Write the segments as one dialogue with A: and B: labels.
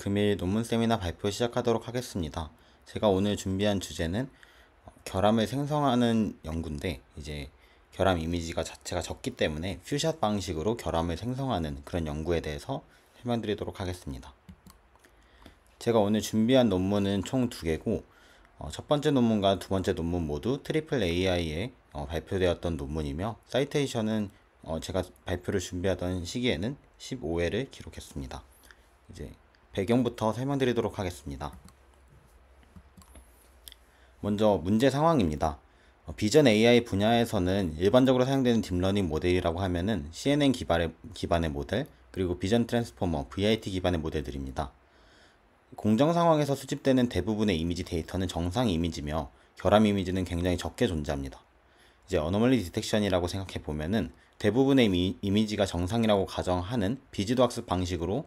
A: 금일 논문 세미나 발표 시작하도록 하겠습니다. 제가 오늘 준비한 주제는 결함을 생성하는 연구인데, 이제 결함 이미지가 자체가 적기 때문에 퓨샷 방식으로 결함을 생성하는 그런 연구에 대해서 설명드리도록 하겠습니다. 제가 오늘 준비한 논문은 총 2개고, 첫 번째 논문과 두 번째 논문 모두 트리플 AI에 발표되었던 논문이며, 사이테이션은 제가 발표를 준비하던 시기에는 15회를 기록했습니다. 이제 배경부터 설명드리도록 하겠습니다. 먼저 문제 상황입니다. 비전 AI 분야에서는 일반적으로 사용되는 딥러닝 모델이라고 하면은 CNN 기반의 모델, 그리고 비전 트랜스포머, VIT 기반의 모델들입니다. 공정 상황에서 수집되는 대부분의 이미지 데이터는 정상 이미지며 결함 이미지는 굉장히 적게 존재합니다. 이제 어노멀리 디텍션이라고 생각해 보면은 대부분의 이미지가 정상이라고 가정하는 비지도 학습 방식으로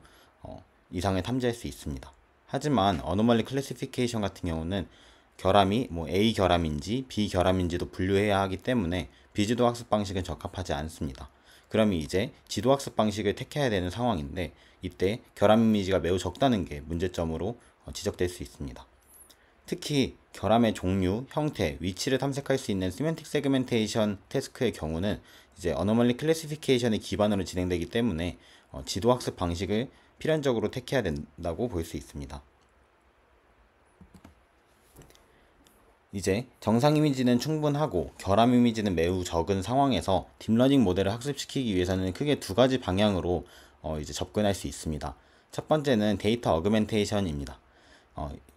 A: 이상을 탐지할 수 있습니다. 하지만 어노멀리 클래시피케이션 같은 경우는 결함이 A 결함인지 B 결함인지도 분류해야 하기 때문에 비지도 학습 방식은 적합하지 않습니다. 그럼 이제 지도 학습 방식을 택해야 되는 상황인데, 이때 결함 이미지가 매우 적다는 게 문제점으로 지적될 수 있습니다. 특히 결함의 종류, 형태, 위치를 탐색할 수 있는 시멘틱 세그멘테이션 태스크의 경우는 이제 어노멀리 클래시피케이션의 기반으로 진행되기 때문에 지도 학습 방식을 필연적으로 택해야 된다고 볼 수 있습니다. 이제 정상 이미지는 충분하고 결함 이미지는 매우 적은 상황에서 딥러닝 모델을 학습시키기 위해서는 크게 2가지 방향으로 이제 접근할 수 있습니다. 첫 번째는 데이터 어그멘테이션입니다.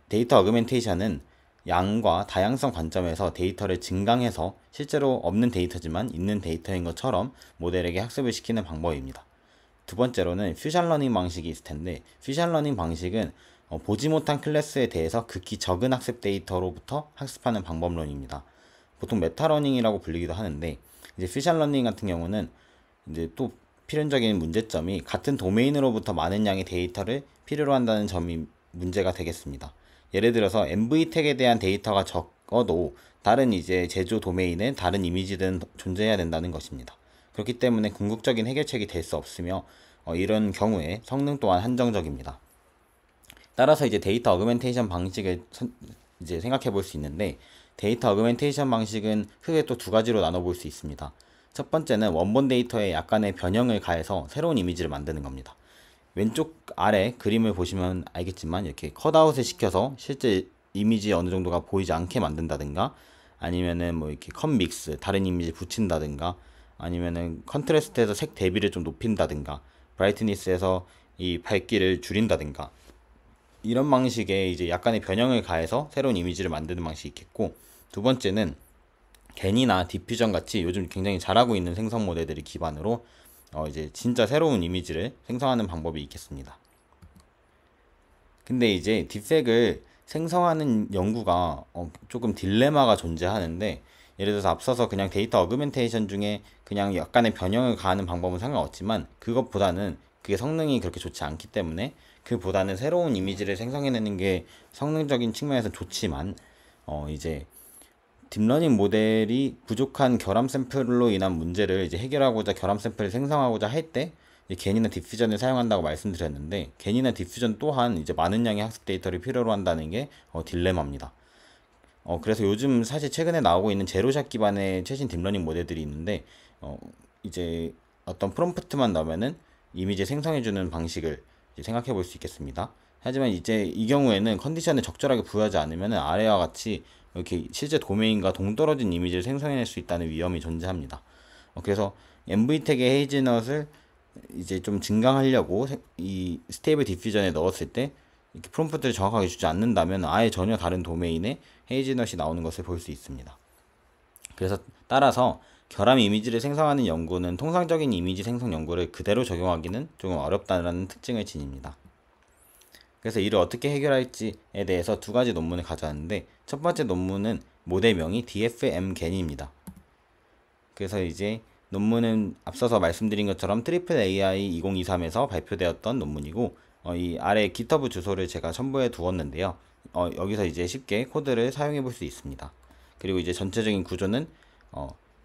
A: 데이터 어그멘테이션은 양과 다양성 관점에서 데이터를 증강해서 실제로 없는 데이터지만 있는 데이터인 것처럼 모델에게 학습을 시키는 방법입니다. 두 번째로는 퓨전 러닝 방식이 있을 텐데, 퓨전 러닝 방식은 보지 못한 클래스에 대해서 극히 적은 학습 데이터로부터 학습하는 방법론입니다. 보통 메타러닝이라고 불리기도 하는데, 이제 퓨전 러닝 같은 경우는 이제 또 필연적인 문제점이 같은 도메인으로부터 많은 양의 데이터를 필요로 한다는 점이 문제가 되겠습니다. 예를 들어서 MV 태그에 대한 데이터가 적어도 다른 이제 제조 도메인에 다른 이미지들은 존재해야 된다는 것입니다. 그렇기 때문에 궁극적인 해결책이 될 수 없으며 이런 경우에 성능 또한 한정적입니다. 따라서 이제 데이터 어그멘테이션 방식을 이제 생각해 볼 수 있는데, 데이터 어그멘테이션 방식은 크게 또 2가지로 나눠 볼 수 있습니다. 첫 번째는 원본 데이터에 약간의 변형을 가해서 새로운 이미지를 만드는 겁니다. 왼쪽 아래 그림을 보시면 알겠지만 이렇게 컷아웃을 시켜서 실제 이미지 어느 정도가 보이지 않게 만든다든가, 아니면은 뭐 이렇게 컷 믹스, 다른 이미지 붙인다든가, 아니면은 컨트라스트에서 색 대비를 좀 높인다든가, 브라이트니스에서 이 밝기를 줄인다든가, 이런 방식의 이제 약간의 변형을 가해서 새로운 이미지를 만드는 방식이 있겠고, 두 번째는 겐이나 디퓨전 같이 요즘 굉장히 잘하고 있는 생성 모델들을 기반으로 이제 진짜 새로운 이미지를 생성하는 방법이 있겠습니다. 근데 이제 딥팩을 생성하는 연구가 조금 딜레마가 존재하는데, 예를 들어서 앞서서 그냥 데이터 어그멘테이션 중에 그냥 약간의 변형을 가하는 방법은 상관없지만, 그것보다는 그게 성능이 그렇게 좋지 않기 때문에 그보다는 새로운 이미지를 생성해내는 게 성능적인 측면에서 좋지만, 이제 딥러닝 모델이 부족한 결함 샘플로 인한 문제를 이제 해결하고자 결함 샘플을 생성하고자 할 때 겐이나 디퓨전을 사용한다고 말씀드렸는데, 겐이나 디퓨전 또한 이제 많은 양의 학습 데이터를 필요로 한다는 게 딜레마입니다. 그래서 요즘 사실 최근에 나오고 있는 제로샷 기반의 최신 딥러닝 모델들이 있는데, 이제 어떤 프롬프트만 넣으면은 이미지 생성해주는 방식을 생각해 볼 수 있겠습니다. 하지만 이제 이 경우에는 컨디션을 적절하게 부여하지 않으면 아래와 같이 이렇게 실제 도메인과 동떨어진 이미지를 생성해낼 수 있다는 위험이 존재합니다. 그래서 MV 태그의 헤이즈넛을 이제 좀 증강하려고 이 스테이블 디퓨전에 넣었을 때 이렇게 프롬프트를 정확하게 주지 않는다면 아예 전혀 다른 도메인에 헤이즈넛이 나오는 것을 볼 수 있습니다. 그래서 따라서 결함 이미지를 생성하는 연구는 통상적인 이미지 생성 연구를 그대로 적용하기는 조금 어렵다는 특징을 지닙니다. 그래서 이를 어떻게 해결할지에 대해서 2가지 논문을 가져왔는데, 첫 번째 논문은 모델명이 DFMGen입니다. 그래서 이제 논문은 앞서서 말씀드린 것처럼 트리플 AI 2023에서 발표되었던 논문이고, 이 아래 GitHub 주소를 제가 첨부해 두었는데요. 여기서 이제 쉽게 코드를 사용해 볼 수 있습니다. 그리고 이제 전체적인 구조는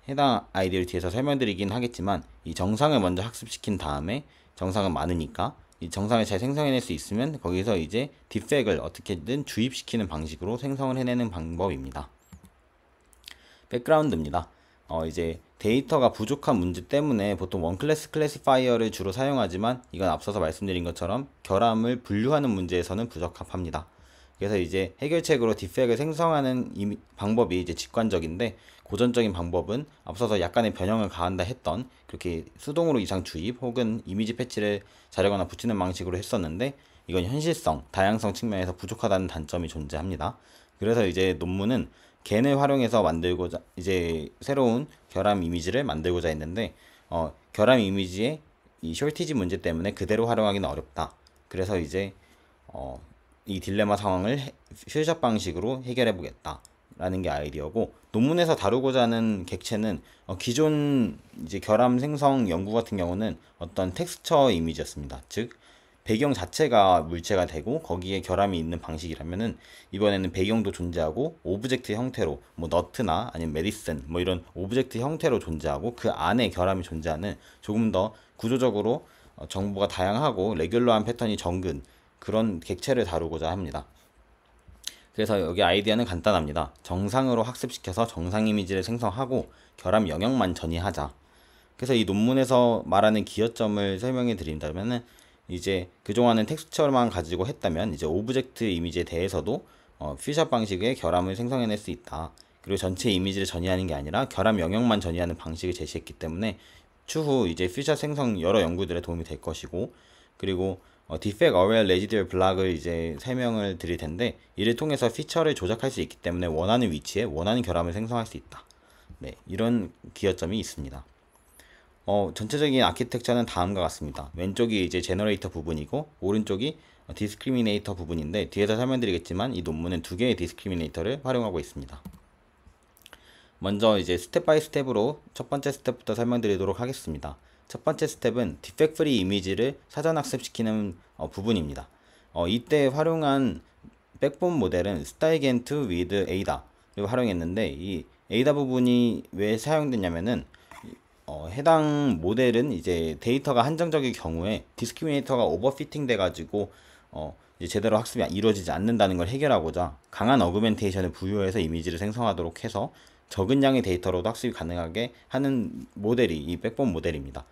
A: 해당 아이디를 뒤에서 설명드리긴 하겠지만, 이 정상을 먼저 학습시킨 다음에, 정상은 많으니까 이 정상을 잘 생성해낼 수 있으면 거기서 이제 디펙을 어떻게든 주입시키는 방식으로 생성을 해내는 방법입니다. 백그라운드입니다. 이제 데이터가 부족한 문제 때문에 보통 원클래스 클래시파이어를 주로 사용하지만 이건 앞서서 말씀드린 것처럼 결함을 분류하는 문제에서는 부적합합니다. 그래서 이제 해결책으로 디펙을 생성하는 방법이 이제 직관적인데, 고전적인 방법은 앞서서 약간의 변형을 가한다 했던 그렇게 수동으로 이상 주입 혹은 이미지 패치를 자르거나 붙이는 방식으로 했었는데, 이건 현실성, 다양성 측면에서 부족하다는 단점이 존재합니다. 그래서 이제 논문은 겐을 활용해서 만들고자, 이제 새로운 결함 이미지를 만들고자 했는데, 결함 이미지의 이 숄티지 문제 때문에 그대로 활용하기는 어렵다. 그래서 이제 이 딜레마 상황을 퓨샷 방식으로 해결해 보겠다 라는 게 아이디어고, 논문에서 다루고자 하는 객체는 기존 이제 결함 생성 연구 같은 경우는 어떤 텍스처 이미지였습니다. 즉 배경 자체가 물체가 되고 거기에 결함이 있는 방식이라면은, 이번에는 배경도 존재하고 오브젝트 형태로 뭐 너트나 아니면 메디슨 뭐 이런 오브젝트 형태로 존재하고 그 안에 결함이 존재하는 조금 더 구조적으로 정보가 다양하고 레귤러한 패턴이 적은 그런 객체를 다루고자 합니다. 그래서 여기 아이디어는 간단합니다. 정상으로 학습시켜서 정상 이미지를 생성하고 결함 영역만 전이하자. 그래서 이 논문에서 말하는 기여점을 설명해 드린다면은, 이제 그동안은 텍스처만 가지고 했다면 이제 오브젝트 이미지에 대해서도 퓨샷 방식의 결함을 생성해낼 수 있다. 그리고 전체 이미지를 전이하는 게 아니라 결함 영역만 전이하는 방식을 제시했기 때문에 추후 이제 퓨샷 생성 여러 연구들에 도움이 될 것이고, 그리고 Defect Aware Residual Block을 이제 설명을 드릴 텐데, 이를 통해서 피처를 조작할 수 있기 때문에 원하는 위치에 원하는 결함을 생성할 수 있다. 네, 이런 기여점이 있습니다. 전체적인 아키텍처는 다음과 같습니다. 왼쪽이 이제 제너레이터 부분이고 오른쪽이 디스크리미네이터 부분인데, 뒤에서 설명드리겠지만 이 논문은 두 개의 디스크리미네이터를 활용하고 있습니다. 먼저 이제 스텝 바이 스텝으로 첫 번째 스텝부터 설명드리도록 하겠습니다. 첫 번째 스텝은 디펙트 프리 이미지를 사전 학습시키는 부분입니다. 이때 활용한 백본 모델은 스타이겐트 위드 에이다를 활용했는데, 이 에이다 부분이 왜 사용됐냐면은 해당 모델은 이제 데이터가 한정적일 경우에 디스크리미네이터가 오버피팅 돼가지고 이제 제대로 학습이 이루어지지 않는다는 걸 해결하고자 강한 어그멘테이션을 부여해서 이미지를 생성하도록 해서 적은 양의 데이터로도 학습이 가능하게 하는 모델이 이 백본 모델입니다.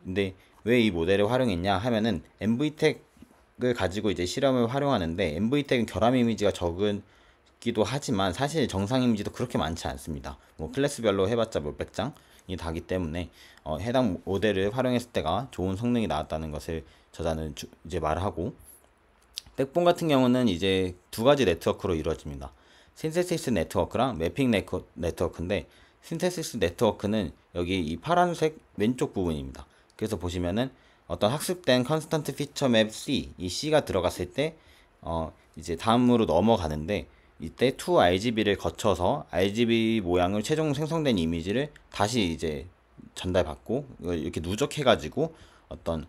A: 근데 왜 이 모델을 활용했냐 하면은 MV텍을 가지고 이제 실험을 활용하는데, MV텍은 결함 이미지가 적기도 하지만 사실 정상 이미지도 그렇게 많지 않습니다. 뭐 클래스별로 해봤자 몇백 장이 다기 때문에 해당 모델을 활용했을 때가 좋은 성능이 나왔다는 것을 저자는 이제 말하고, 백본 같은 경우는 이제 두 가지 네트워크로 이루어집니다. 신세시스 네트워크랑 매핑 네트워크인데, 신세시스 네트워크는 여기 이 파란색 왼쪽 부분입니다. 그래서 보시면은 어떤 학습된 컨스턴트 피처 맵 C, 이 C가 들어갔을 때 이제 다음으로 넘어가는데, 이때 to RGB를 거쳐서 RGB 모양을 최종 생성된 이미지를 다시 이제 전달받고 이렇게 누적해가지고 어떤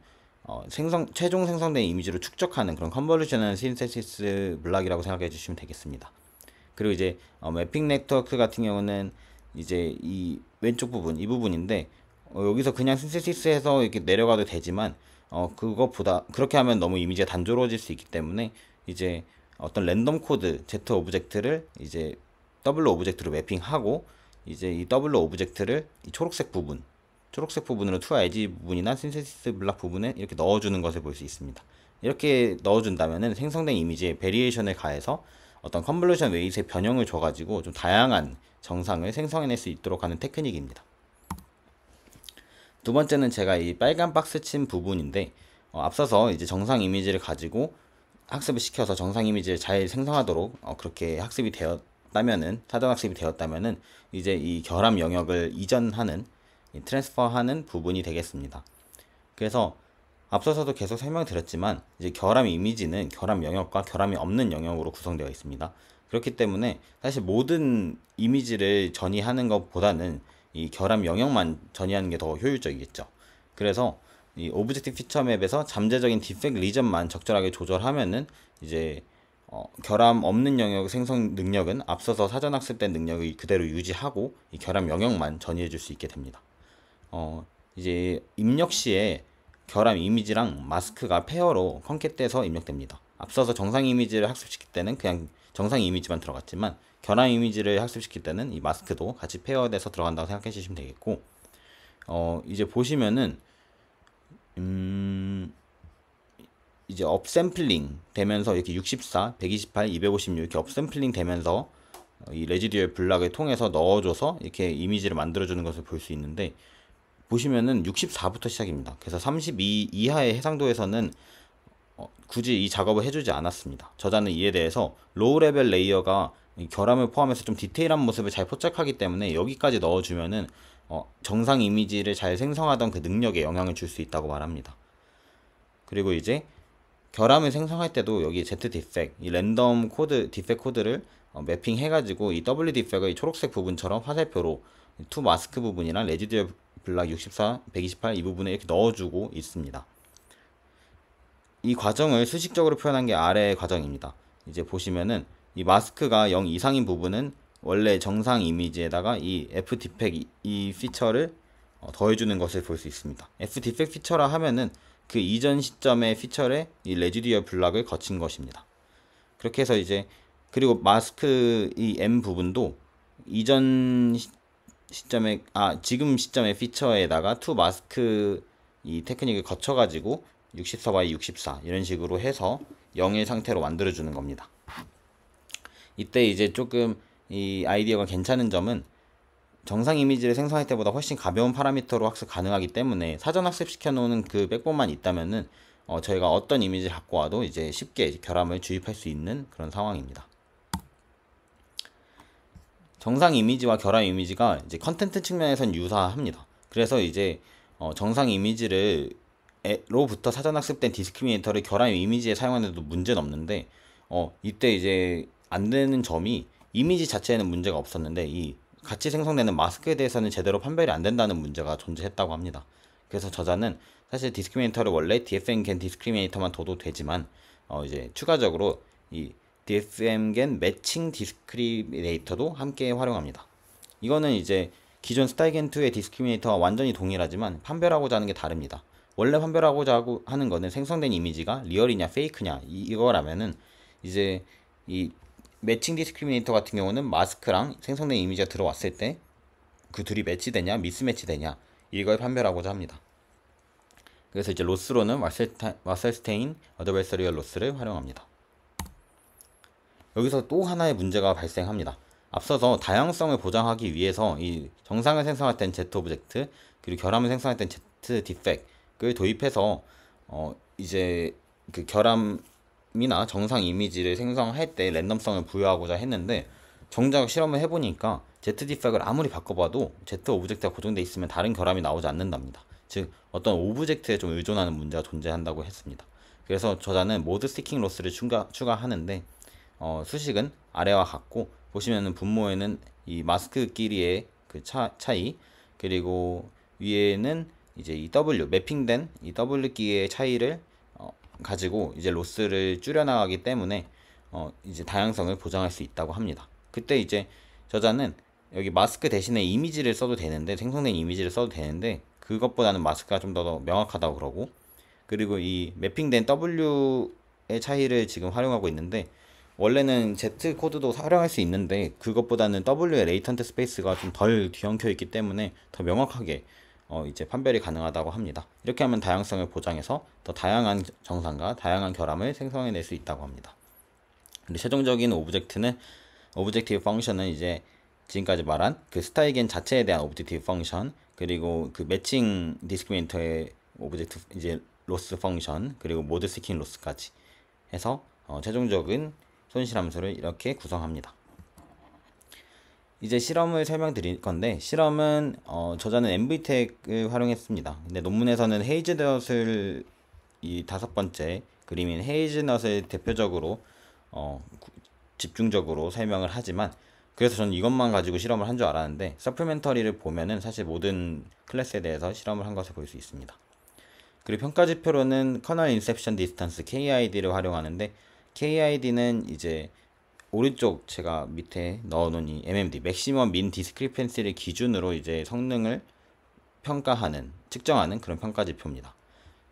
A: 최종 생성된 이미지로 축적하는 그런 컨버루션을 신세시스 블락이라고 생각해 주시면 되겠습니다. 그리고 이제 매핑 네트워크 같은 경우는 이제 이 왼쪽 부분, 이 부분인데, 여기서 그냥 신세시스해서 이렇게 내려가도 되지만 그것보다 그렇게 하면 너무 이미지가 단조로워질 수 있기 때문에 이제 어떤 랜덤 코드 Z 오브젝트를 이제 W 오브젝트로 매핑하고, 이제 이 W 오브젝트를 이 초록색 부분으로 2RG 부분이나 신세시스 블락 부분에 이렇게 넣어주는 것을 볼 수 있습니다. 이렇게 넣어준다면은 생성된 이미지에 베리에이션을 가해서 어떤 컨볼루션 웨이트의 변형을 줘가지고 좀 다양한 정상을 생성해낼 수 있도록 하는 테크닉입니다. 두 번째는 제가 이 빨간 박스 친 부분인데, 앞서서 이제 정상 이미지를 가지고 학습을 시켜서 정상 이미지를 잘 생성하도록 그렇게 학습이 되었다면은, 사전 학습이 되었다면은 이제 이 결함 영역을 이전하는, 트랜스퍼하는 부분이 되겠습니다. 그래서 앞서서도 계속 설명드렸지만 이제 결함 이미지는 결함 영역과 결함이 없는 영역으로 구성되어 있습니다. 그렇기 때문에 사실 모든 이미지를 전이하는 것보다는 이 결함 영역만 전이하는 게 더 효율적이겠죠. 그래서 이 오브젝트 피처 맵에서 잠재적인 디펙트 리전만 적절하게 조절하면은 이제 결함 없는 영역 생성 능력은 앞서서 사전 학습된 능력을 그대로 유지하고 이 결함 영역만 전이해 줄 수 있게 됩니다. 이제 입력 시에 결함 이미지랑 마스크가 페어로 컨캣돼서 입력됩니다. 앞서서 정상 이미지를 학습시킬 때는 그냥 정상 이미지만 들어갔지만 결함 이미지를 학습시킬 때는 이 마스크도 같이 페어돼서 들어간다고 생각해 주시면 되겠고, 이제 보시면은 이제 업샘플링 되면서 이렇게 64, 128, 256 이렇게 업샘플링 되면서 이 레지듀얼 블락을 통해서 넣어줘서 이렇게 이미지를 만들어주는 것을 볼 수 있는데, 보시면은 64부터 시작입니다. 그래서 32 이하의 해상도에서는 굳이 이 작업을 해주지 않았습니다. 저자는 이에 대해서 로우 레벨 레이어가 결함을 포함해서 좀 디테일한 모습을 잘 포착하기 때문에 여기까지 넣어주면은 정상 이미지를 잘 생성하던 그 능력에 영향을 줄 수 있다고 말합니다. 그리고 이제 결함을 생성할 때도 여기 Z 디펙, 이 랜덤 코드, 디펙 코드를 매핑 해가지고 이 W 디펙의 초록색 부분처럼 화살표로 투 마스크 부분이랑 레지듀얼 블락 64, 128 이 부분에 이렇게 넣어주고 있습니다. 이 과정을 수식적으로 표현한 게 아래의 과정입니다. 이제 보시면은 이 마스크가 0 이상인 부분은 원래 정상 이미지에다가 이 F 디펙 이 피처를 더해주는 것을 볼 수 있습니다. F 디펙 피처라 하면은 그 이전 시점의 피처에 이 레지듀얼 블락을 거친 것입니다. 그렇게 해서 이제 그리고 마스크 이 M 부분도 이전 시점에 지금 시점의 피처에다가 투 마스크 이 테크닉을 거쳐가지고 64 64 이런 식으로 해서 0의 상태로 만들어주는 겁니다. 이때 이제 조금 이 아이디어가 괜찮은 점은 정상 이미지를 생성할 때보다 훨씬 가벼운 파라미터로 학습 가능하기 때문에 사전 학습시켜 놓은 그 백본만 있다면은 저희가 어떤 이미지를 갖고 와도 이제 쉽게 결함을 주입할 수 있는 그런 상황입니다. 정상 이미지와 결함 이미지가 이제 컨텐트 측면에선 유사합니다. 그래서 이제 정상 이미지를 로부터 사전 학습된 디스크리미네이터를 결함 이미지에 사용하는데도 문제는 없는데 이때 이제 안 되는 점이 이미지 자체에는 문제가 없었는데 이 같이 생성되는 마스크에 대해서는 제대로 판별이 안 된다는 문제가 존재했다고 합니다. 그래서 저자는 사실 디스크리미네이터를 원래 DFM-GAN 디스크리미네이터만 둬도 되지만 이제 추가적으로 이 DFM-GAN 매칭 디스크리미네이터도 함께 활용합니다. 이거는 이제 기존 스타일겐2의 디스크리미네이터와 완전히 동일하지만 판별하고자 하는 게 다릅니다. 원래 판별하고자 하는 거는 생성된 이미지가 리얼이냐 페이크냐 이거라면은 이제 이 매칭 디스크리미네이터 같은 경우는 마스크랑 생성된 이미지가 들어왔을 때 그 둘이 매치되냐 미스매치되냐 이걸 판별하고자 합니다. 그래서 이제 로스로는 와셀스테인 어드베서리얼 로스를 활용합니다. 여기서 또 하나의 문제가 발생합니다. 앞서서 다양성을 보장하기 위해서 이 정상을 생성할 땐 Z 오브젝트 그리고 결함을 생성할 땐 Z 디펙을 도입해서 이제 그 결함이나 정상 이미지를 생성할 때 랜덤성을 부여하고자 했는데 정작 실험을 해보니까 Z 디펙을 아무리 바꿔봐도 Z 오브젝트가 고정되어 있으면 다른 결함이 나오지 않는답니다. 즉 어떤 오브젝트에 좀 의존하는 문제가 존재한다고 했습니다. 그래서 저자는 모드 스티킹 로스를 추가하는데 수식은 아래와 같고 보시면은 분모에는 이 마스크끼리의 그 차이 그리고 위에는 이제 이 W 매핑된 이 W끼의 차이를 가지고 이제 로스를 줄여나가기 때문에 이제 다양성을 보장할 수 있다고 합니다. 그때 이제 저자는 여기 마스크 대신에 이미지를 써도 되는데 생성된 이미지를 써도 되는데 그것보다는 마스크가 좀 더 명확하다고 그러고 그리고 이 매핑된 W의 차이를 지금 활용하고 있는데 원래는 Z 코드도 활용할 수 있는데 그것보다는 W의 레이턴트 스페이스가 좀 덜 뒤엉켜 있기 때문에 더 명확하게 이제 판별이 가능하다고 합니다. 이렇게 하면 다양성을 보장해서 더 다양한 정상과 다양한 결함을 생성해낼 수 있다고 합니다. 근데 최종적인 오브젝티브 펑션은 이제 지금까지 말한 그 스타일겐 자체에 대한 오브젝티브 펑션 그리고 그 매칭 디스크리미네이터의 오브젝트 이제 로스 펑션 그리고 모드 스킨 로스까지 해서 최종적인 손실 함수를 이렇게 구성합니다. 이제 실험을 설명드릴 건데 실험은 저자는 MVTech을 활용했습니다. 근데 논문에서는 헤이즈넛을 이 5번째 그림인 헤이즈넛을 대표적으로 집중적으로 설명을 하지만 그래서 저는 이것만 가지고 실험을 한 줄 알았는데 서플멘터리를 보면은 사실 모든 클래스에 대해서 실험을 한 것을 볼 수 있습니다. 그리고 평가지표로는 커널 인셉션 디스턴스 KID를 활용하는데 KID는 이제 오른쪽 제가 밑에 넣어놓은 이 MMD 맥시멈 민 디스크리펜시를 기준으로 이제 성능을 측정하는 그런 평가지표입니다.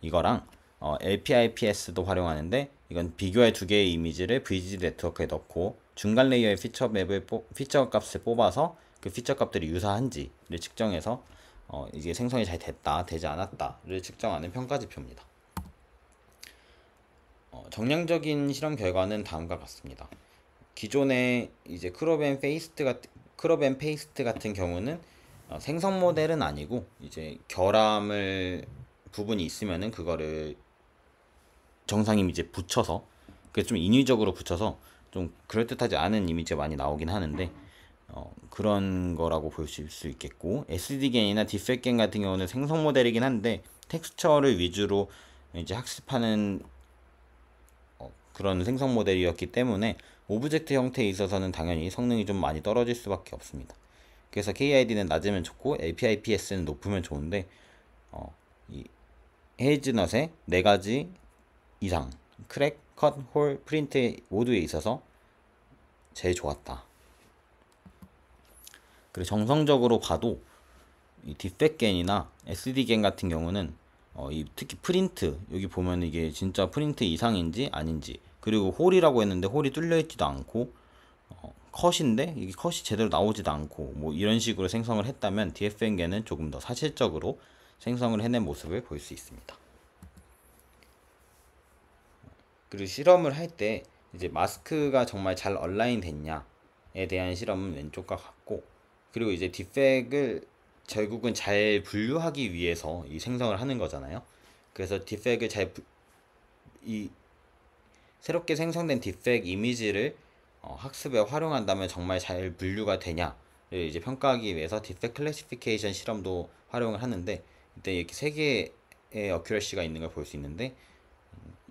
A: 이거랑 LPIPS도 활용하는데 이건 비교할 두 개의 이미지를 VGD 네트워크에 넣고 중간 레이어의 피처 값을 뽑아서 그 피처 값들이 유사한지를 측정해서 이게 생성이 잘 됐다, 되지 않았다를 측정하는 평가지표입니다. 정량적인 실험 결과는 다음과 같습니다. 기존의 이제 크롭 앤 페이스트 같은 경우는 생성 모델은 아니고 이제 결함을 부분이 있으면은 그거를 정상 이미지에 붙여서 그게 좀 인위적으로 붙여서 좀 그럴듯하지 않은 이미지가 많이 나오긴 하는데 그런 거라고 볼 수 있겠고, SD겐이나 디펙겐 같은 경우는 생성 모델이긴 한데 텍스처를 위주로 이제 학습하는 그런 생성 모델이었기 때문에 오브젝트 형태에 있어서는 당연히 성능이 좀 많이 떨어질 수밖에 없습니다. 그래서 KID는 낮으면 좋고 LPIPS는 높으면 좋은데 이 헤이즈넛의 4가지 이상 크랙, 컷, 홀, 프린트 모두에 있어서 제일 좋았다. 그리고 정성적으로 봐도 이 디펙겐이나 SD겐 같은 경우는 특히 프린트, 여기 보면 이게 진짜 프린트 이상인지 아닌지, 그리고 홀이라고 했는데 홀이 뚫려 있지도 않고 컷인데 이게 컷이 제대로 나오지도 않고 뭐 이런 식으로 생성을 했다면 DFN겐은 조금 더 사실적으로 생성을 해낸 모습을 볼 수 있습니다. 그리고 실험을 할 때 이제 마스크가 정말 잘 얼라인 됐냐에 대한 실험은 왼쪽과 같고, 그리고 이제 디펙을 결국은 잘 분류하기 위해서 이 생성을 하는 거잖아요. 그래서 디펙을 이 새롭게 생성된 디펙 이미지를 학습에 활용한다면 정말 잘 분류가 되냐를 이제 평가하기 위해서 디펙 클래시피케이션 실험도 활용을 하는데, 이때 이렇게 세 개의 어큐러시가 있는 걸 볼 수 있는데,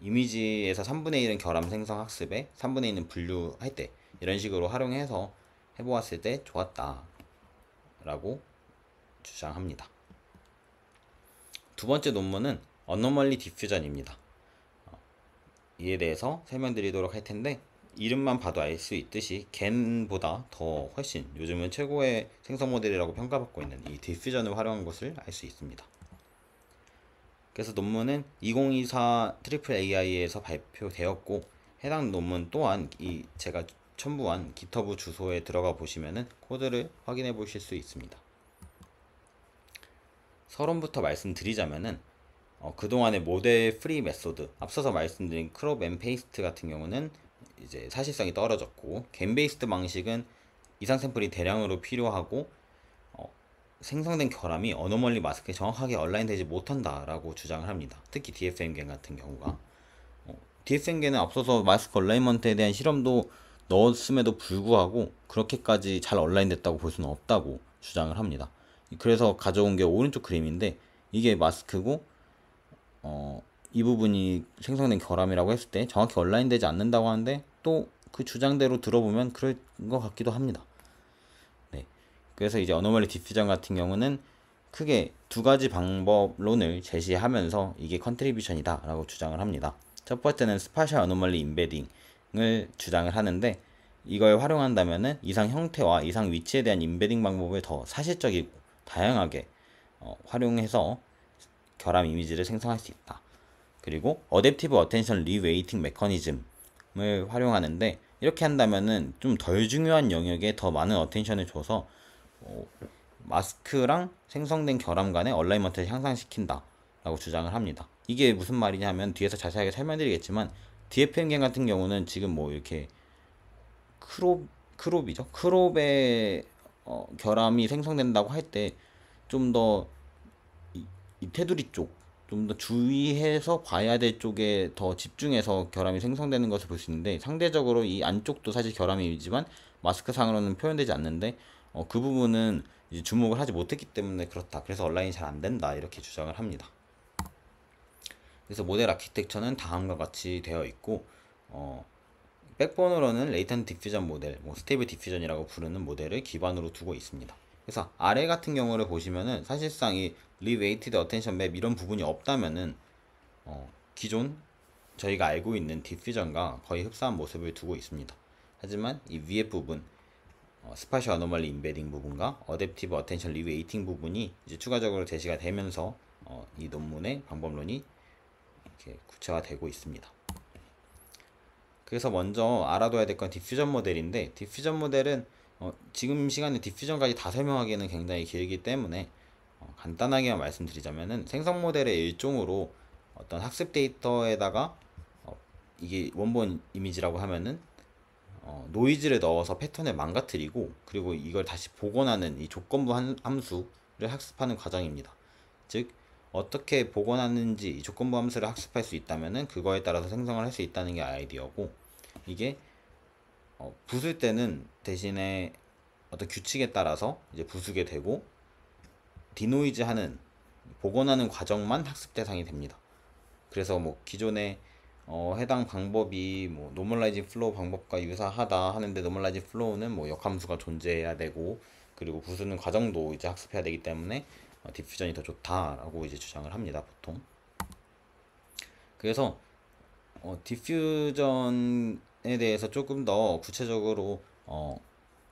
A: 이미지에서 3분의 1은 결함 생성 학습에 3분의 1은 분류할 때 이런 식으로 활용해서 해보았을 때 좋았다 라고 주장합니다. 두 번째 논문은 어노멀리 디퓨전입니다. 이에 대해서 설명드리도록 할 텐데, 이름만 봐도 알 수 있듯이 겐보다 더 훨씬 요즘은 최고의 생성 모델이라고 평가받고 있는 이 디퓨전을 활용한 것을 알 수 있습니다. 그래서 논문은 2024 트리플 AI에서 발표되었고, 해당 논문 또한 이 제가 첨부한 기터브 주소에 들어가 보시면은 코드를 확인해 보실 수 있습니다. 서론부터 말씀드리자면은 그동안의 모델 프리 메소드, 앞서서 말씀드린 크롭 앤 페이스트 같은 경우는 이제 사실성이 떨어졌고, 겐 베이스드 방식은 이상 샘플이 대량으로 필요하고 생성된 결함이 어노멀리 마스크에 정확하게 얼라인되지 못한다라고 주장을 합니다. 특히 DFM겐 같은 경우가 DFM겐은 앞서서 마스크 얼라인먼트에 대한 실험도 넣었음에도 불구하고 그렇게까지 잘 얼라인됐다고 볼 수는 없다고 주장을 합니다. 그래서 가져온 게 오른쪽 그림인데, 이게 마스크고 이 부분이 생성된 결함이라고 했을 때 정확히 얼라인되지 않는다고 하는데, 또 그 주장대로 들어보면 그럴 것 같기도 합니다. 네. 그래서 이제 어노멀리 디퓨전 같은 경우는 크게 두 가지 방법론을 제시하면서 이게 컨트리뷰션이다 라고 주장을 합니다. 첫 번째는 스파셜 어노멀리 임베딩을 주장을 하는데, 이걸 활용한다면은 이상 형태와 이상 위치에 대한 임베딩 방법을 더 사실적이고 다양하게 활용해서 결함 이미지를 생성할 수 있다. 그리고 어댑티브 어텐션 리웨이팅 메커니즘을 활용하는데, 이렇게 한다면은 좀 덜 중요한 영역에 더 많은 어텐션을 줘서 마스크랑 생성된 결함 간의 얼라이먼트를 향상시킨다 라고 주장을 합니다. 이게 무슨 말이냐면 뒤에서 자세하게 설명드리겠지만, DFM겐 같은 경우는 지금 뭐 이렇게 크롭이죠. 크롭의 결함이 생성된다고 할 때 좀 더 이 테두리 쪽, 좀 더 주의해서 봐야 될 쪽에 더 집중해서 결함이 생성되는 것을 볼 수 있는데, 상대적으로 이 안쪽도 사실 결함이지만 마스크 상으로는 표현되지 않는데 그 부분은 이제 주목을 하지 못했기 때문에 그렇다. 그래서 온라인이 잘 안 된다 이렇게 주장을 합니다. 그래서 모델 아키텍처는 다음과 같이 되어 있고, 백본으로는 레이턴트 디퓨전 모델, 뭐 스테이블 디퓨전이라고 부르는 모델을 기반으로 두고 있습니다. 그래서 아래 같은 경우를 보시면은 사실상 이 리웨이티드 어텐션 맵 이런 부분이 없다면은 기존 저희가 알고 있는 디퓨전과 거의 흡사한 모습을 두고 있습니다. 하지만 이 위에 부분 스파셜 어노멀리 임베딩 부분과 어댑티브 어텐션 리웨이팅 부분이 이제 추가적으로 제시가 되면서 이 논문의 방법론이 이렇게 구체화 되고 있습니다. 그래서 먼저 알아둬야 될 건 디퓨전 모델인데, 디퓨전 모델은 지금 시간에 디퓨전까지 다 설명하기에는 굉장히 길기 때문에 간단하게만 말씀드리자면은 생성 모델의 일종으로 어떤 학습 데이터에다가 이게 원본 이미지라고 하면은 노이즈를 넣어서 패턴을 망가뜨리고, 그리고 이걸 다시 복원하는 이 조건부 함수를 학습하는 과정입니다. 즉 어떻게 복원하는지 이 조건부 함수를 학습할 수 있다면은 그거에 따라서 생성을 할 수 있다는 게 아이디어고, 이게 부술 때는 대신에 어떤 규칙에 따라서 이제 부수게 되고, 디노이즈 하는 복원하는 과정만 학습 대상이 됩니다. 그래서 뭐 기존에 해당 방법이 뭐 노멀라이징 플로우 방법과 유사하다 하는데, 노멀라이징 플로우는 뭐 역함수가 존재해야 되고, 그리고 부수는 과정도 이제 학습해야 되기 때문에 디퓨전이 더 좋다라고 이제 주장을 합니다, 보통. 그래서 디퓨전에 대해서 조금 더 구체적으로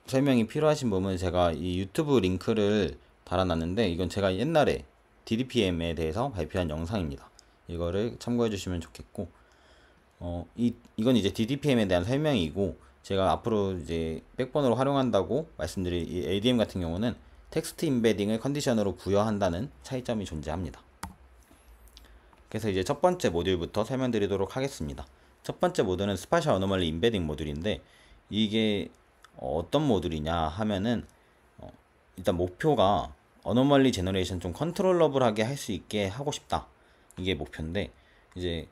A: 설명이 필요하신 부분은 제가 이 유튜브 링크를 달아놨는데, 이건 제가 옛날에 DDPM에 대해서 발표한 영상입니다. 이거를 참고해 주시면 좋겠고, 이건 이제 DDPM에 대한 설명이고, 제가 앞으로 이제 백번으로 활용한다고 말씀드릴 이 ADM 같은 경우는 텍스트 임베딩을 컨디션으로 부여한다는 차이점이 존재합니다. 그래서 이제 첫 번째 모듈부터 설명드리도록 하겠습니다. 첫 번째 모듈은 스파셜 어노멀리 임베딩 모듈인데, 이게 어떤 모듈이냐 하면은 일단 목표가 어노멀리 제너레이션 좀 컨트롤러블하게 할 수 있게 하고 싶다, 이게 목표인데, 이제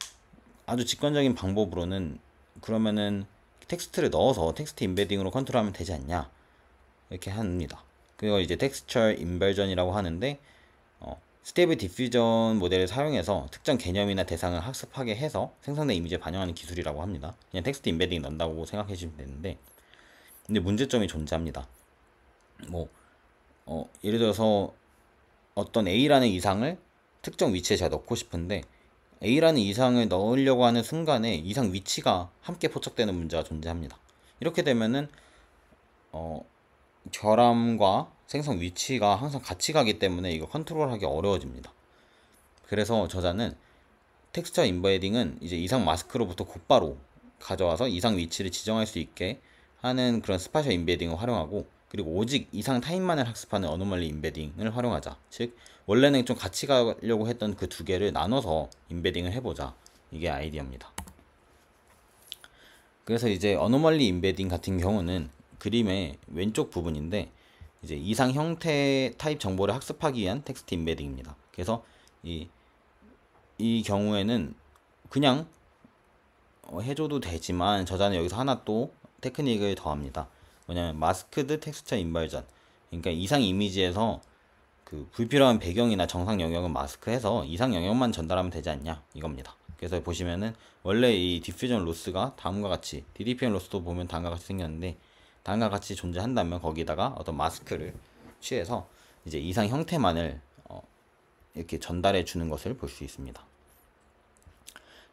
A: 아주 직관적인 방법으로는 그러면은 텍스트를 넣어서 텍스트 임베딩으로 컨트롤하면 되지 않냐, 이렇게 합니다. 그리고 이제 텍스처 인버전이라고 하는데, 스테이블 디퓨전 모델을 사용해서 특정 개념이나 대상을 학습하게 해서 생성된 이미지에 반영하는 기술이라고 합니다. 그냥 텍스트 임베딩 넣는다고 생각해 주시면 되는데, 근데 문제점이 존재합니다. 뭐 예를 들어서 어떤 A라는 이상을 특정 위치에 제가 넣고 싶은데, A라는 이상을 넣으려고 하는 순간에 이상 위치가 함께 포착되는 문제가 존재합니다. 이렇게 되면은 결함과 생성 위치가 항상 같이 가기 때문에 이거 컨트롤하기 어려워집니다. 그래서 저자는 텍스처 인버딩은 이제 이상 마스크로부터 곧바로 가져와서 이상 위치를 지정할 수 있게 하는 그런 스파셜 인베딩을 활용하고, 그리고 오직 이상 타입만을 학습하는 어노멀리 인베딩을 활용하자. 즉 원래는 좀 같이 가려고 했던 그 두 개를 나눠서 인베딩을 해보자, 이게 아이디어입니다. 그래서 이제 어노멀리 인베딩 같은 경우는 그림의 왼쪽 부분인데, 이제 이상 형태 타입 정보를 학습하기 위한 텍스트 인베딩입니다. 그래서 이 경우에는 그냥 해줘도 되지만, 저자는 여기서 하나 또 테크닉을 더합니다. 뭐냐면 마스크드 텍스처 인버전, 그러니까 이상 이미지에서 그 불필요한 배경이나 정상 영역은 마스크해서 이상 영역만 전달하면 되지 않냐, 이겁니다. 그래서 보시면은 원래 이 디퓨전 로스가 다음과 같이, DDPM 로스도 보면 다음과 같이 생겼는데, 다음과 같이 존재한다면 거기다가 어떤 마스크를 취해서 이제 이상 형태만을 이렇게 전달해 주는 것을 볼 수 있습니다.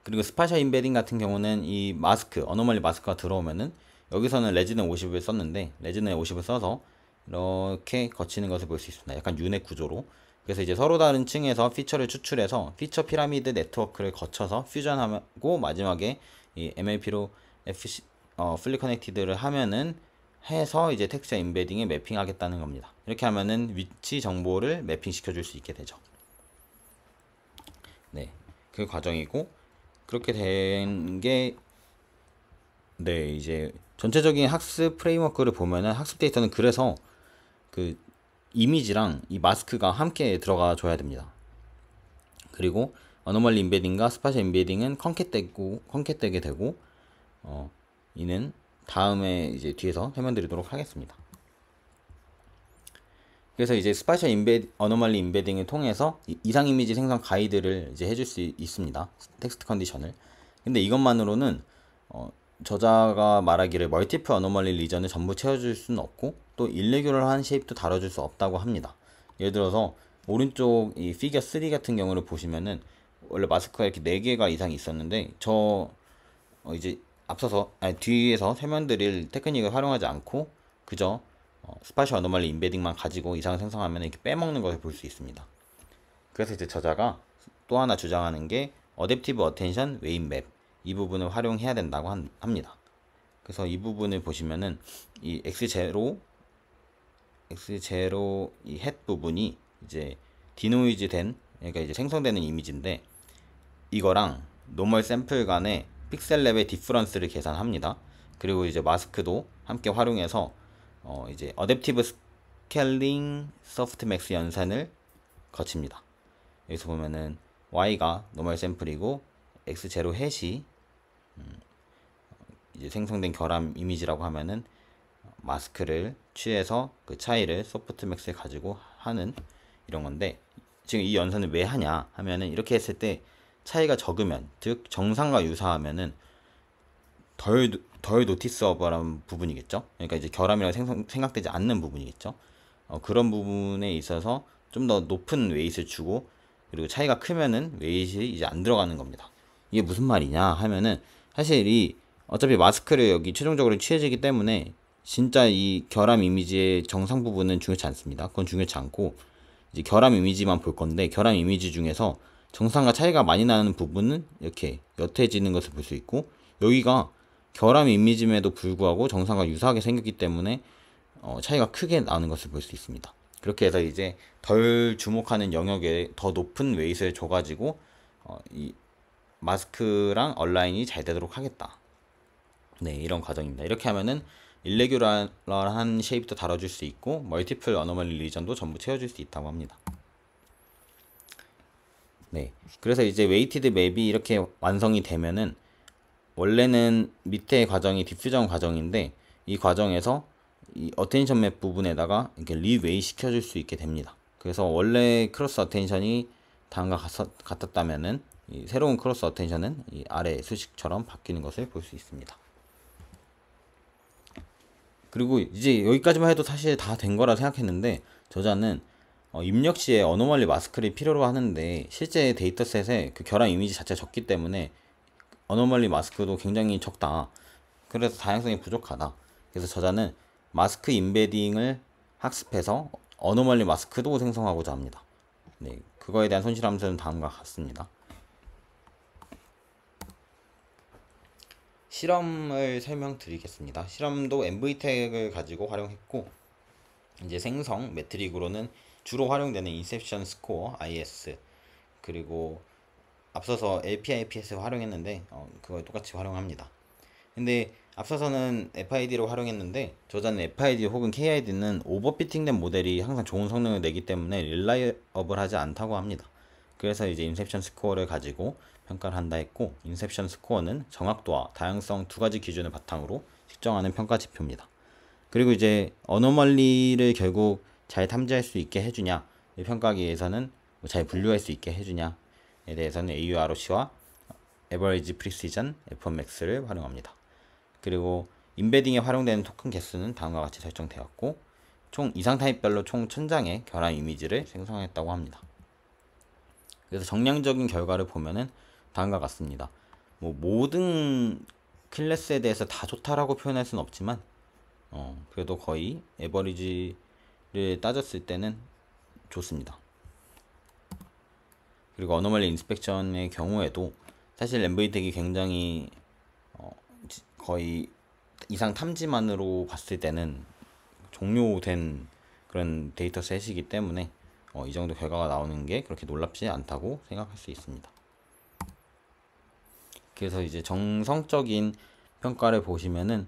A: 그리고 스파셜 인베딩 같은 경우는 이 마스크, 어노멀리 마스크가 들어오면은 여기서는 레지던 50을 썼는데, 레지던 50을 써서 이렇게 거치는 것을 볼 수 있습니다. 약간 유넷 구조로. 그래서 이제 서로 다른 층에서 피처를 추출해서 피처 피라미드 네트워크를 거쳐서 퓨전하고, 마지막에 이 MLP로 풀리 커넥티드를 하면은 해서 이제 텍스처 인베딩에 매핑하겠다는 겁니다. 이렇게 하면은 위치 정보를 매핑 시켜줄 수 있게 되죠. 네, 그 과정이고, 그렇게 된 게, 네, 이제 전체적인 학습 프레임워크를 보면은 학습 데이터는 그래서 그 이미지랑 이 마스크가 함께 들어가 줘야 됩니다. 그리고 어노멀리 인베딩과 스파셜 인베딩은 컨캣되게 되고, 이는 다음에 이제 뒤에서 설명드리도록 하겠습니다. 그래서 이제 스파셜 어노멀리 인베딩을 통해서 이상 이미지 생성 가이드를 이제 해줄 수 있습니다. 텍스트 컨디션을. 근데 이것만으로는 저자가 말하기를 멀티플 어노멀리 리전을 전부 채워줄 수는 없고, 또 일레귤러한 쉐입도 다뤄줄 수 없다고 합니다. 예를 들어서 오른쪽 이 피겨 3 같은 경우를 보시면은 원래 마스크가 이렇게 4개가 이상 있었는데, 이제 뒤에서 설명드릴 테크닉을 활용하지 않고 그저 스파셜 어노멀리 인베딩만 가지고 이상을 생성하면 이렇게 빼먹는 것을 볼 수 있습니다. 그래서 이제 저자가 또 하나 주장하는 게 어댑티브 어텐션 웨인 맵, 이 부분을 활용해야 된다고 합니다. 그래서 이 부분을 보시면은 이 x0 이 햇 부분이 이제 디노이즈 된, 그러니까 이제 생성되는 이미지인데, 이거랑 노멀 샘플 간의 픽셀 랩의 디퍼런스를 계산합니다. 그리고 이제 마스크도 함께 활용해서 이제 어댑티브 스케일링 소프트맥스 연산을 거칩니다. 여기서 보면은 y가 노멀 샘플이고 x0 햇이 이제 생성된 결함 이미지라고 하면은 마스크를 취해서 그 차이를 소프트맥스에 가지고 하는 이런 건데, 지금 이 연산을 왜 하냐 하면은 이렇게 했을 때 차이가 적으면, 즉 정상과 유사하면은 덜 노티스어블한 부분이겠죠. 그러니까 이제 결함이라고 생각되지 않는 부분이겠죠. 그런 부분에 있어서 좀 더 높은 웨이트를 주고, 그리고 차이가 크면은 웨이트이 이제 안 들어가는 겁니다. 이게 무슨 말이냐 하면은, 사실 이 어차피 마스크를 여기 최종적으로 취해지기 때문에 진짜 이 결함 이미지의 정상 부분은 중요치 않습니다. 그건 중요치 않고 이제 결함 이미지만 볼 건데, 결함 이미지 중에서 정상과 차이가 많이 나는 부분은 이렇게 옅어지는 것을 볼 수 있고, 여기가 결함 이미지임에도 불구하고 정상과 유사하게 생겼기 때문에 차이가 크게 나는 것을 볼 수 있습니다. 그렇게 해서 이제 덜 주목하는 영역에 더 높은 웨이트를 줘가지고 이 마스크랑 얼라인이 잘 되도록 하겠다. 네, 이런 과정입니다. 이렇게 하면은 일레귤러한 쉐입도 다뤄줄 수 있고 멀티플 어노멀리 리전도 전부 채워줄 수 있다고 합니다. 네, 그래서 이제 웨이티드 맵이 이렇게 완성이 되면은, 원래는 밑에 과정이 디퓨전 과정인데 이 과정에서 이 어텐션 맵 부분에다가 이렇게 리웨이 시켜줄 수 있게 됩니다. 그래서 원래 크로스 어텐션이 다음과 같았다면은 이 새로운 크로스 어텐션은 이 아래 수식처럼 바뀌는 것을 볼 수 있습니다. 그리고 이제 여기까지만 해도 사실 다 된 거라 생각했는데, 저자는 입력 시에 어노멀리 마스크를 필요로 하는데 실제 데이터셋에 그 결함 이미지 자체가 적기 때문에 어노멀리 마스크도 굉장히 적다. 그래서 다양성이 부족하다. 그래서 저자는 마스크 임베딩을 학습해서 어노멀리 마스크도 생성하고자 합니다. 네, 그거에 대한 손실함수는 다음과 같습니다. 실험을 설명드리겠습니다. 실험도 MV 태그를 가지고 활용했고, 이제 생성 매트릭으로는 주로 활용되는 인셉션 스코어 IS, 그리고 앞서서 LPIPS를 활용했는데 그걸 똑같이 활용합니다. 근데 앞서서는 FID로 활용했는데, 저자는 FID 혹은 KID는 오버피팅된 모델이 항상 좋은 성능을 내기 때문에 릴라이어블하지 않다고 합니다. 그래서 이제 인셉션 스코어를 가지고 평가를 한다 했고, 인셉션 스코어는 정확도와 다양성 두 가지 기준을 바탕으로 측정하는 평가 지표입니다. 그리고 이제 어노멀리를 결국 잘 탐지할 수 있게 해주냐, 평가하기 위해서는 잘 분류할 수 있게 해주냐에 대해서는 AUROC와 Average Precision FMax를 활용합니다. 그리고 인베딩에 활용되는 토큰 개수는 다음과 같이 설정되었고, 총 이상 타입별로 총 1000장의 결함 이미지를 생성했다고 합니다. 그래서 정량적인 결과를 보면은 다음과 같습니다. 뭐 모든 클래스에 대해서 다 좋다라고 표현할 수는 없지만 그래도 거의 에버리지를 따졌을 때는 좋습니다. 그리고 어노멀리 인스펙션의 경우에도 사실 MV택이 굉장히 거의 이상 탐지만으로 봤을 때는 종료된 그런 데이터셋이기 때문에 이 정도 결과가 나오는 게 그렇게 놀랍지 않다고 생각할 수 있습니다. 그래서 이제 정성적인 평가를 보시면은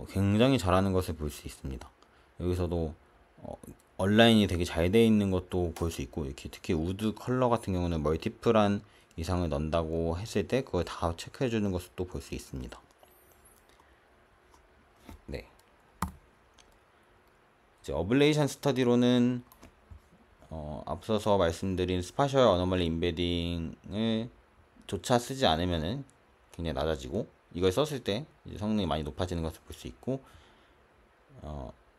A: 굉장히 잘하는 것을 볼 수 있습니다. 여기서도 온라인이 되게 잘 되어 있는 것도 볼 수 있고, 이렇게 특히 우드 컬러 같은 경우는 멀티플한 이상을 넣는다고 했을 때 그걸 다 체크해 주는 것도 볼 수 있습니다. 네. 이제 어블레이션 스터디로는 앞서서 말씀드린 스파셜 어노멀리 인베딩을 조차 쓰지 않으면은 굉장히 낮아지고, 이걸 썼을 때 이제 성능이 많이 높아지는 것을 볼 수 있고,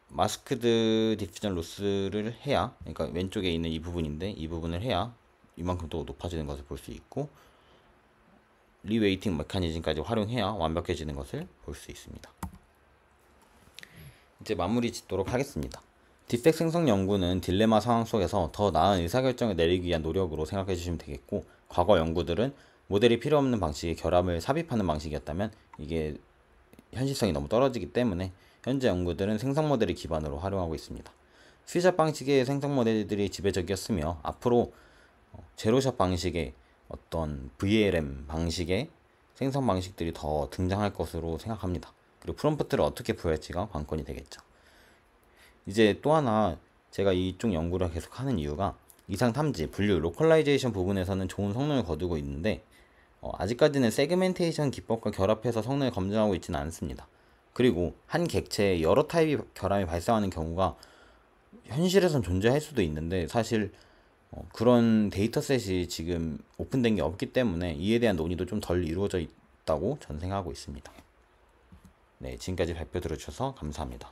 A: 마스크드 디퓨전 로스를 해야, 그러니까 왼쪽에 있는 이 부분인데 이 부분을 해야 이만큼 또 높아지는 것을 볼 수 있고, 리웨이팅 메커니즘까지 활용해야 완벽해지는 것을 볼 수 있습니다. 이제 마무리 짓도록 하겠습니다. 디펙 생성 연구는 딜레마 상황 속에서 더 나은 의사결정을 내리기 위한 노력으로 생각해 주시면 되겠고, 과거 연구들은 모델이 필요 없는 방식의 결함을 삽입하는 방식이었다면 이게 현실성이 너무 떨어지기 때문에 현재 연구들은 생성 모델을 기반으로 활용하고 있습니다. 스샷 방식의 생성 모델들이 지배적이었으며 앞으로 제로샷 방식의 어떤 VLM 방식의 생성 방식들이 더 등장할 것으로 생각합니다. 그리고 프롬프트를 어떻게 부여할지가 관건이 되겠죠. 이제 또 하나 제가 이쪽 연구를 계속 하는 이유가 이상 탐지, 분류, 로컬라이제이션 부분에서는 좋은 성능을 거두고 있는데 아직까지는 세그멘테이션 기법과 결합해서 성능을 검증하고 있지는 않습니다. 그리고 한 객체에 여러 타입의 결함이 발생하는 경우가 현실에선 존재할 수도 있는데 사실 그런 데이터셋이 지금 오픈된 게 없기 때문에 이에 대한 논의도 좀 덜 이루어져 있다고 전 생각하고 있습니다. 네, 지금까지 발표 들어주셔서 감사합니다.